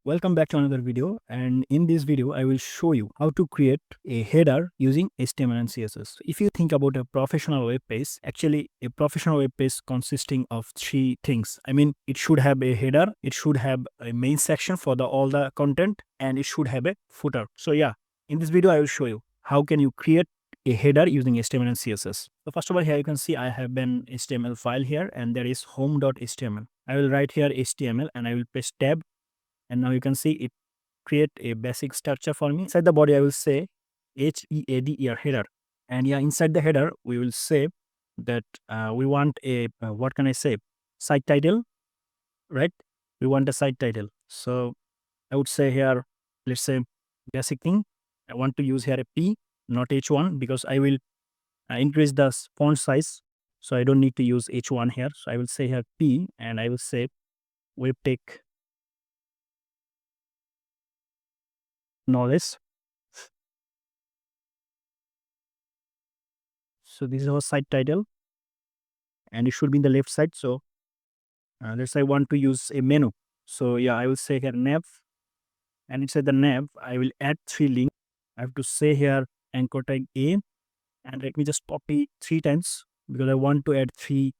Welcome back to another video, and in this video I will show you how to create a header using HTML and CSS. If you think about a professional web page, actually a professional web page consisting of three things. It should have a header, it should have a main section for all the content, and it should have a footer. So yeah, in this video I will show you how can you create a header using HTML and CSS. So first of all, here you can see I have an HTML file here, and there is home.html. I will write here HTML and I will press tab, and now you can see it create a basic structure for me. Inside the body I will say header header, and yeah, inside the header we will say that we want a what can I say, site title, right? We want a site title. So I would say here, let's say basic thing, I want to use here a P, not H1, because I will increase the font size, so I don't need to use H1 here. So I will say here P, and I will say web tech knowledge. So this is our site title, and it should be in the left side. So let's say I want to use a menu. So yeah, I will say here nav, and inside the nav I will add three links. I have to say here anchor tag A, and let me just copy 3 times because I want to add 3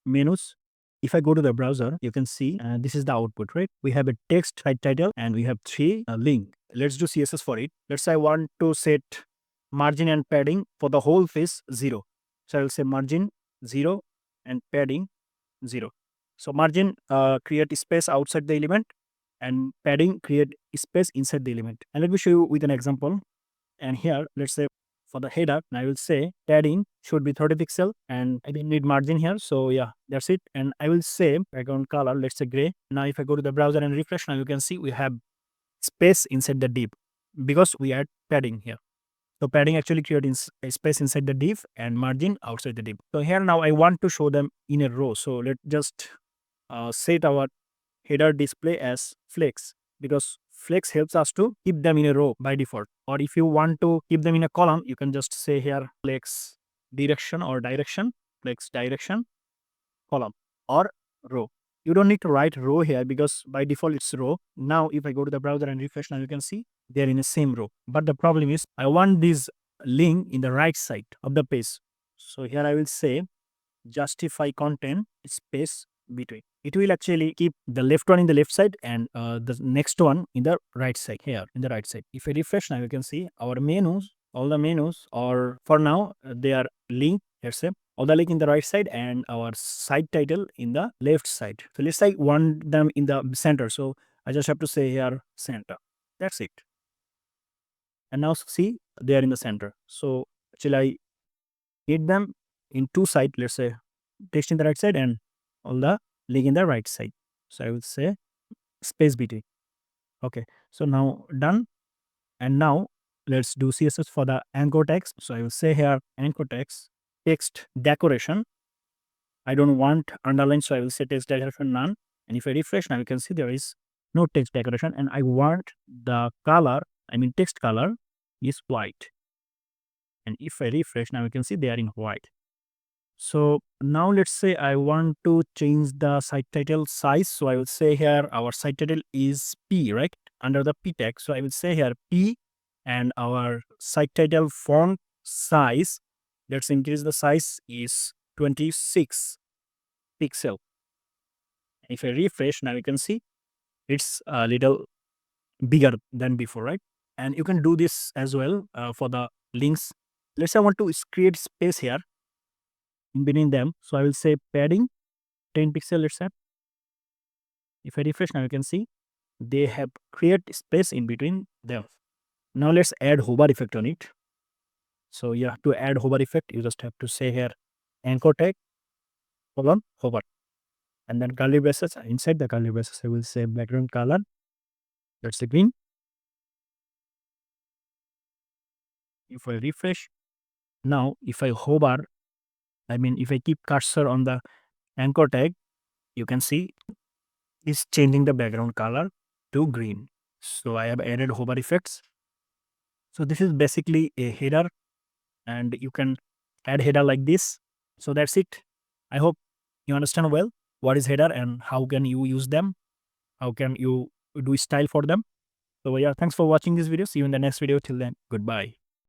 menus. If I go to the browser, you can see this is the output, right? We have a text site title and we have 3 link. Let's do CSS for it. Let's say I want to set margin and padding for the whole face 0. So I will say margin 0 and padding 0. So margin create space outside the element, and padding create space inside the element. And let me show you with an example. And here, let's say for the header, I will say padding should be 30 pixel, and I don't need margin here. So yeah, that's it. And I will say background color, let's say gray. Now if I go to the browser and refresh, now you can see we have space inside the div because we add padding here. So padding actually creates a space inside the div and margin outside the div. So here now I want to show them in a row. So let's just set our header display as flex, because flex helps us to keep them in a row by default. Or if you want to keep them in a column, you can just say here flex direction, flex direction, column, or row. You don't need to write row here because by default it's row. Now if I go to the browser and refresh, now you can see they're in the same row. But the problem is I want this link in the right side of the page. So here I will say justify content space between. It will actually keep the left one in the left side and the next one in the right side, here in the right side. If I refresh, now you can see our menus, all the menus, or for now they are linked. Let's say all the link in the right side and our site title in the left side. So let's say I want them in the center. So I just have to say here center. That's it. And now see they are in the center. So actually I need them in two sides. Let's say text in the right side and all the link in the right side. So I will say space between. Okay, so now done. And now let's do CSS for the anchor text. So I will say here anchor text decoration. I don't want underline, so I will say text decoration none. And if I refresh, now you can see there is no text decoration, and I want the color, text color is white. And if I refresh, now you can see they are in white. So now let's say I want to change the site title size. So I will say here our site title is P, right? Under the P tag. So I will say here P, and our site title font size, let's increase the size, is 26 pixel. If I refresh, now you can see it's a little bigger than before, right? And you can do this as well for the links. Let's say I want to create space here in between them. So I will say padding 10 pixel, let's say. If I refresh, now you can see they have create space in between them. Now let's add hover effect on it. So yeah, to add hover effect, you just have to say here anchor tag colon hover, and then curly braces. Inside the curly braces, I will say background color, that's the green. If I refresh, now if I hover, if I keep cursor on the anchor tag, you can see it's changing the background color to green. So I have added hover effects. So this is basically a header, and you can add header like this. So that's it. I hope you understand well what is header and how can you use them, how can you do style for them. So yeah, thanks for watching this video. See you in the next video. Till then, goodbye.